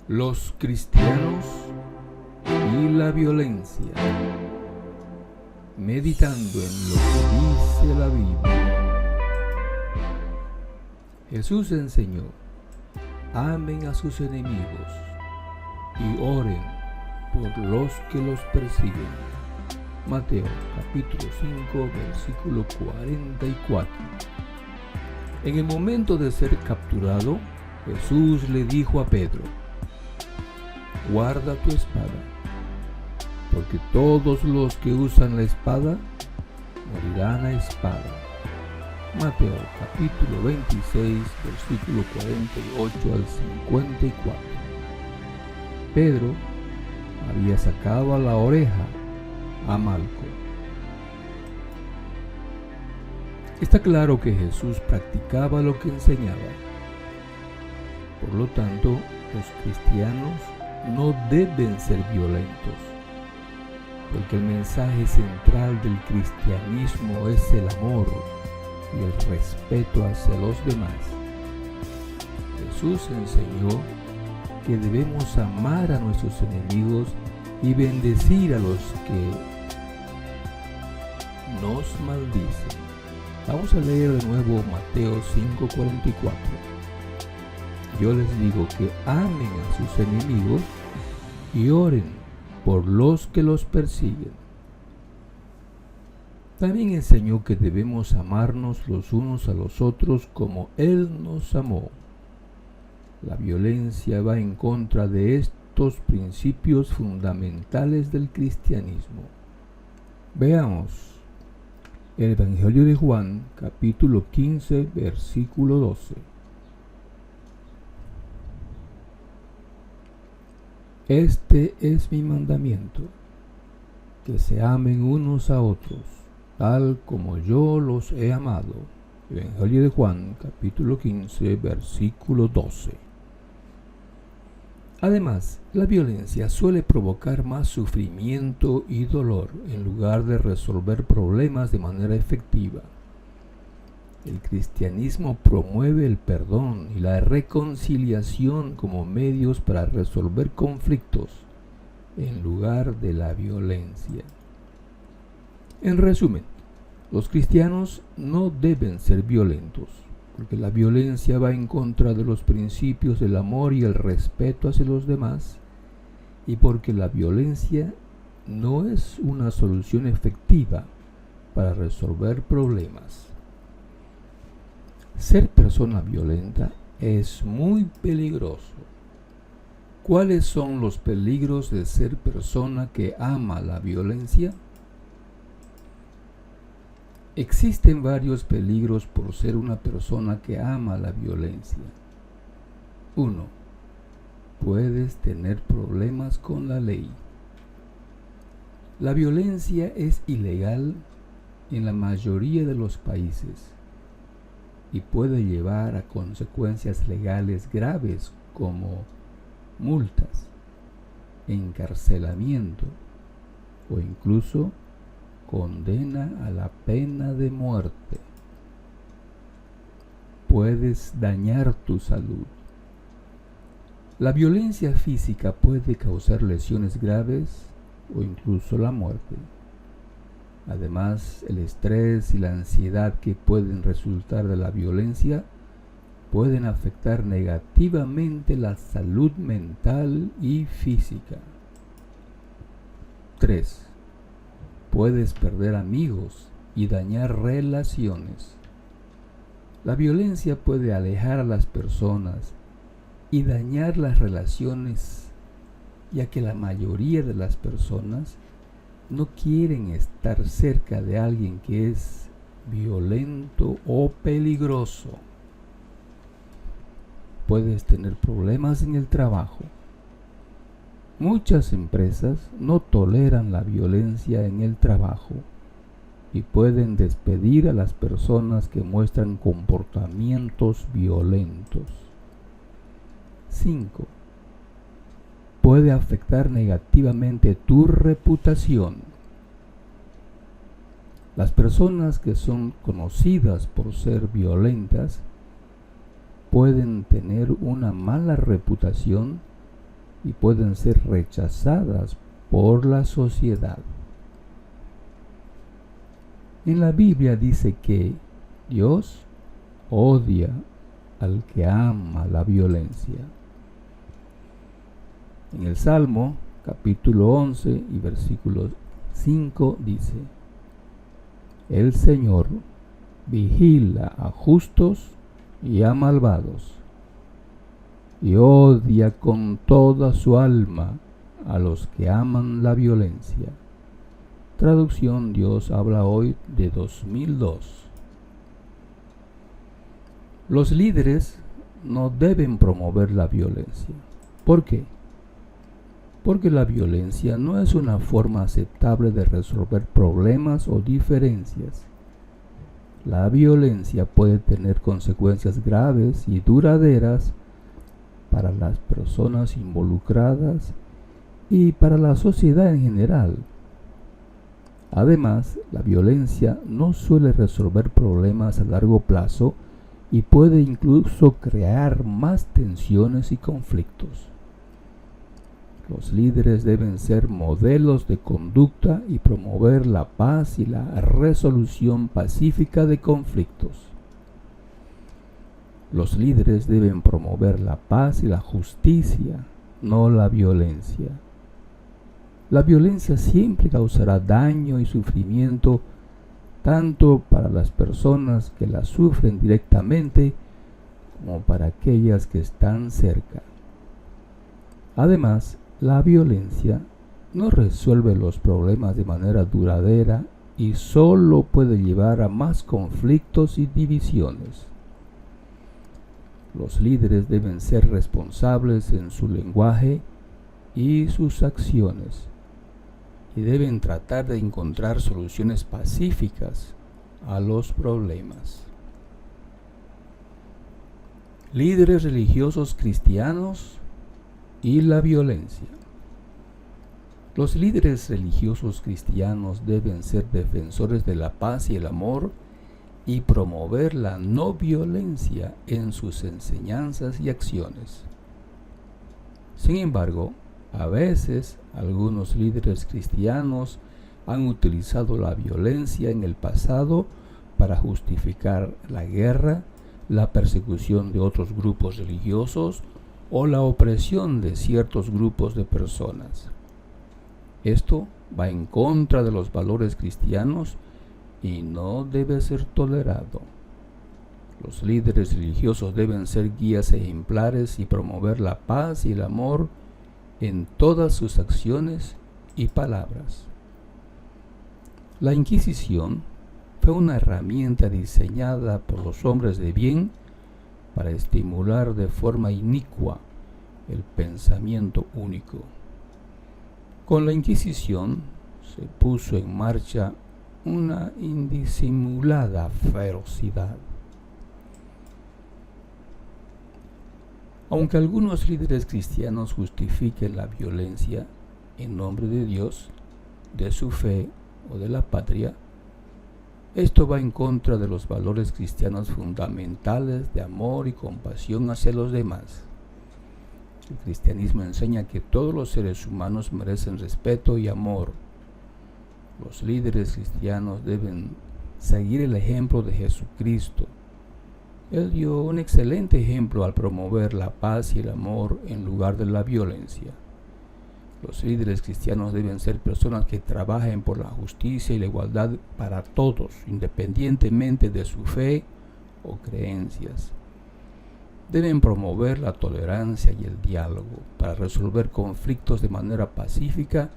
Los cristianos y la violencia. Meditando en lo que dice la Biblia. Jesús enseñó: amen a sus enemigos y oren por los que los persiguen. Mateo capítulo 5, versículo 44. En el momento de ser capturado, Jesús le dijo a Pedro: guarda tu espada, porque todos los que usan la espada morirán a espada. Mateo capítulo 26, versículo 48 al 54. Pedro había sacado a la oreja a Malco. Está claro que Jesús practicaba lo que enseñaba. Por lo tanto, los cristianos no deben ser violentos, porque el mensaje central del cristianismo es el amor y el respeto hacia los demás. Jesús enseñó que debemos amar a nuestros enemigos y bendecir a los que nos maldicen. Vamos a leer de nuevo Mateo 5:44. Yo les digo que amen a sus enemigos y oren por los que los persiguen. También enseñó que debemos amarnos los unos a los otros como Él nos amó. La violencia va en contra de estos principios fundamentales del cristianismo. Veamos el Evangelio de Juan, capítulo 15, versículo 12. Este es mi mandamiento, que se amen unos a otros, tal como yo los he amado. Evangelio de Juan, capítulo 15, versículo 12. Además, la violencia suele provocar más sufrimiento y dolor en lugar de resolver problemas de manera efectiva. El cristianismo promueve el perdón y la reconciliación como medios para resolver conflictos en lugar de la violencia. En resumen, los cristianos no deben ser violentos, porque la violencia va en contra de los principios del amor y el respeto hacia los demás, y porque la violencia no es una solución efectiva para resolver problemas. Ser persona violenta es muy peligroso. ¿Cuáles son los peligros de ser persona que ama la violencia? Existen varios peligros por ser una persona que ama la violencia. 1. Puedes tener problemas con la ley. La violencia es ilegal en la mayoría de los países y puede llevar a consecuencias legales graves como multas, encarcelamiento o incluso condena a la pena de muerte. Puedes dañar tu salud. La violencia física puede causar lesiones graves o incluso la muerte. Además, el estrés y la ansiedad que pueden resultar de la violencia pueden afectar negativamente la salud mental y física. 3. Puedes perder amigos y dañar relaciones. La violencia puede alejar a las personas y dañar las relaciones, ya que la mayoría de las personas no quieren estar cerca de alguien que es violento o peligroso. Puedes tener problemas en el trabajo. Muchas empresas no toleran la violencia en el trabajo y pueden despedir a las personas que muestran comportamientos violentos. 5. Puede afectar negativamente tu reputación. Las personas que son conocidas por ser violentas pueden tener una mala reputación y pueden ser rechazadas por la sociedad. En la Biblia dice que Dios odia al que ama la violencia. En el Salmo capítulo 11 y versículo 5 dice: el Señor vigila a justos y a malvados, y odia con toda su alma a los que aman la violencia. Traducción Dios habla hoy de 2002. Los líderes no deben promover la violencia. ¿Por qué? Porque la violencia no es una forma aceptable de resolver problemas o diferencias. La violencia puede tener consecuencias graves y duraderas para las personas involucradas y para la sociedad en general. Además, la violencia no suele resolver problemas a largo plazo y puede incluso crear más tensiones y conflictos. Los líderes deben ser modelos de conducta y promover la paz y la resolución pacífica de conflictos. Los líderes deben promover la paz y la justicia, no la violencia. La violencia siempre causará daño y sufrimiento tanto para las personas que la sufren directamente como para aquellas que están cerca. Además, la violencia no resuelve los problemas de manera duradera y solo puede llevar a más conflictos y divisiones. Los líderes deben ser responsables en su lenguaje y sus acciones, y deben tratar de encontrar soluciones pacíficas a los problemas. Líderes religiosos cristianos y la violencia. Los líderes religiosos cristianos deben ser defensores de la paz y el amor y promover la no violencia en sus enseñanzas y acciones. Sin embargo, a veces algunos líderes cristianos han utilizado la violencia en el pasado para justificar la guerra, la persecución de otros grupos religiosos o la opresión de ciertos grupos de personas. Esto va en contra de los valores cristianos y no debe ser tolerado. Los líderes religiosos deben ser guías ejemplares y promover la paz y el amor en todas sus acciones y palabras. La Inquisición fue una herramienta diseñada por los hombres de bien para estimular de forma inicua el pensamiento único. Con la Inquisición se puso en marcha una indisimulada ferocidad. Aunque algunos líderes cristianos justifiquen la violencia en nombre de Dios, de su fe o de la patria, esto va en contra de los valores cristianos fundamentales de amor y compasión hacia los demás. El cristianismo enseña que todos los seres humanos merecen respeto y amor. Los líderes cristianos deben seguir el ejemplo de Jesucristo. Él dio un excelente ejemplo al promover la paz y el amor en lugar de la violencia. Los líderes cristianos deben ser personas que trabajen por la justicia y la igualdad para todos, independientemente de su fe o creencias. Deben promover la tolerancia y el diálogo para resolver conflictos de manera pacífica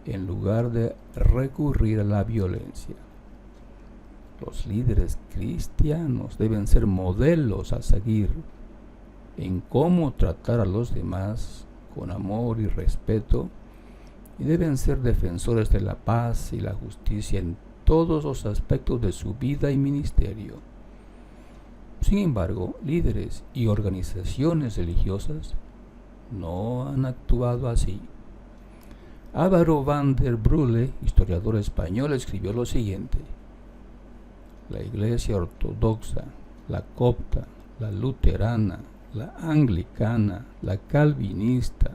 en lugar de recurrir a la violencia. Los líderes cristianos deben ser modelos a seguir en cómo tratar a los demás con amor y respeto, y deben ser defensores de la paz y la justicia en todos los aspectos de su vida y ministerio. Sin embargo, líderes y organizaciones religiosas no han actuado así. Álvaro van der Brulle, historiador español, escribió lo siguiente: la Iglesia ortodoxa, la copta, la luterana, la anglicana, la calvinista,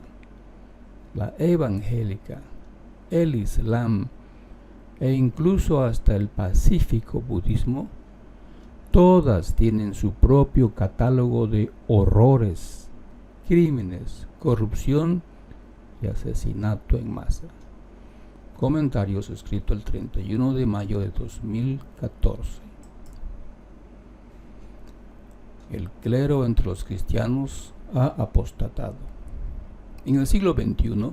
la evangélica, el Islam e incluso hasta el pacífico budismo, todas tienen su propio catálogo de horrores, crímenes, corrupción y asesinato en masa. Comentarios escrito el 31 de mayo de 2014. El clero entre los cristianos ha apostatado. En el siglo XXI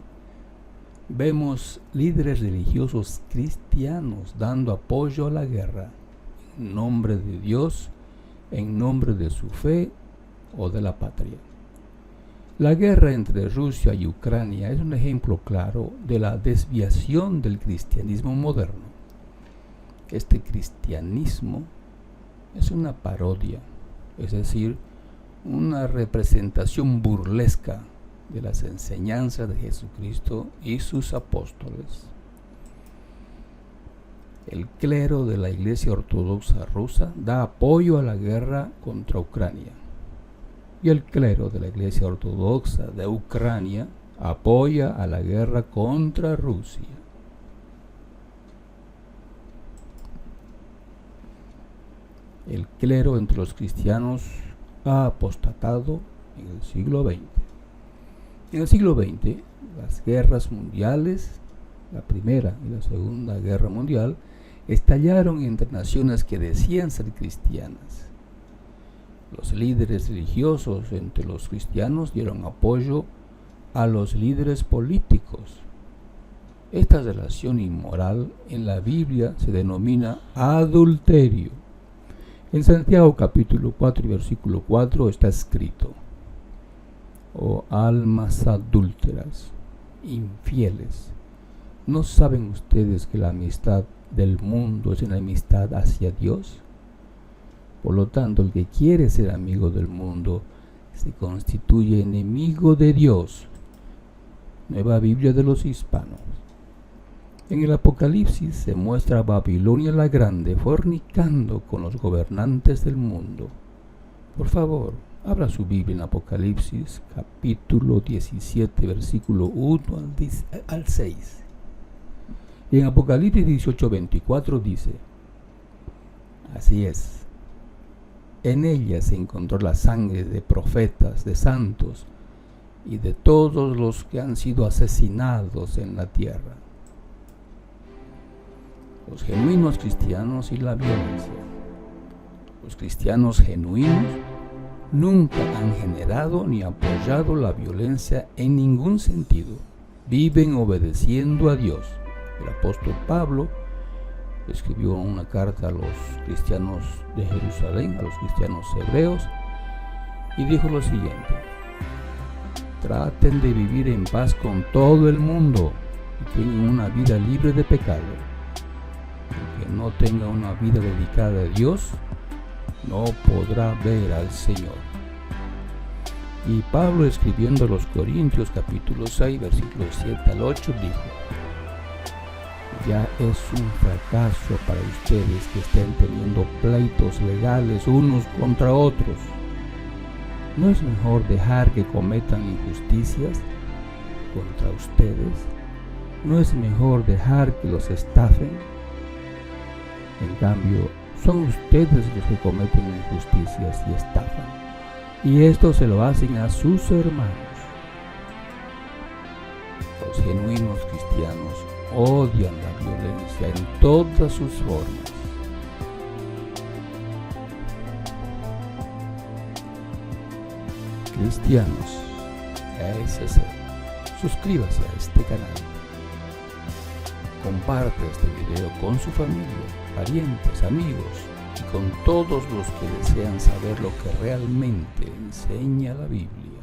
vemos líderes religiosos cristianos dando apoyo a la guerra en nombre de Dios, en nombre de su fe o de la patria. La guerra entre Rusia y Ucrania es un ejemplo claro de la desviación del cristianismo moderno. Este cristianismo es una parodia, es decir, una representación burlesca de las enseñanzas de Jesucristo y sus apóstoles. El clero de la Iglesia Ortodoxa rusa da apoyo a la guerra contra Ucrania, y el clero de la Iglesia Ortodoxa de Ucrania apoya a la guerra contra Rusia. El clero entre los cristianos ha apostatado en el siglo XX. En el siglo XX, las guerras mundiales, la Primera y la Segunda Guerra Mundial, estallaron entre naciones que decían ser cristianas. Los líderes religiosos entre los cristianos dieron apoyo a los líderes políticos. Esta relación inmoral en la Biblia se denomina adulterio. En Santiago capítulo 4 y versículo 4 está escrito: oh almas adúlteras, infieles, ¿no saben ustedes que la amistad del mundo es enemistad hacia Dios? Por lo tanto, el que quiere ser amigo del mundo se constituye enemigo de Dios. Nueva Biblia de los Hispanos. En el Apocalipsis se muestra a Babilonia la Grande fornicando con los gobernantes del mundo. Por favor, abra su Biblia en Apocalipsis capítulo 17, versículo 1 al 6. Y en Apocalipsis 18, 24 dice: así es. En ella se encontró la sangre de profetas, de santos y de todos los que han sido asesinados en la tierra. Los genuinos cristianos y la violencia. Los cristianos genuinos nunca han generado ni apoyado la violencia en ningún sentido. Viven obedeciendo a Dios. El apóstol Pablo escribió una carta a los cristianos de Jerusalén, a los cristianos hebreos, y dijo lo siguiente: traten de vivir en paz con todo el mundo y tengan una vida libre de pecado. El que no tenga una vida dedicada a Dios no podrá ver al Señor. Y Pablo, escribiendo a los Corintios capítulo 6, versículos 7 al 8, dijo: ya es un fracaso para ustedes que estén teniendo pleitos legales unos contra otros. ¿No es mejor dejar que cometan injusticias contra ustedes? ¿No es mejor dejar que los estafen? En cambio, son ustedes los que cometen injusticias y estafan, y esto se lo hacen a sus hermanos. Los genuinos cristianos odian la violencia en todas sus formas. Cristianos ASC, suscríbase a este canal. Comparte este video con su familia, parientes, amigos y con todos los que desean saber lo que realmente enseña la Biblia.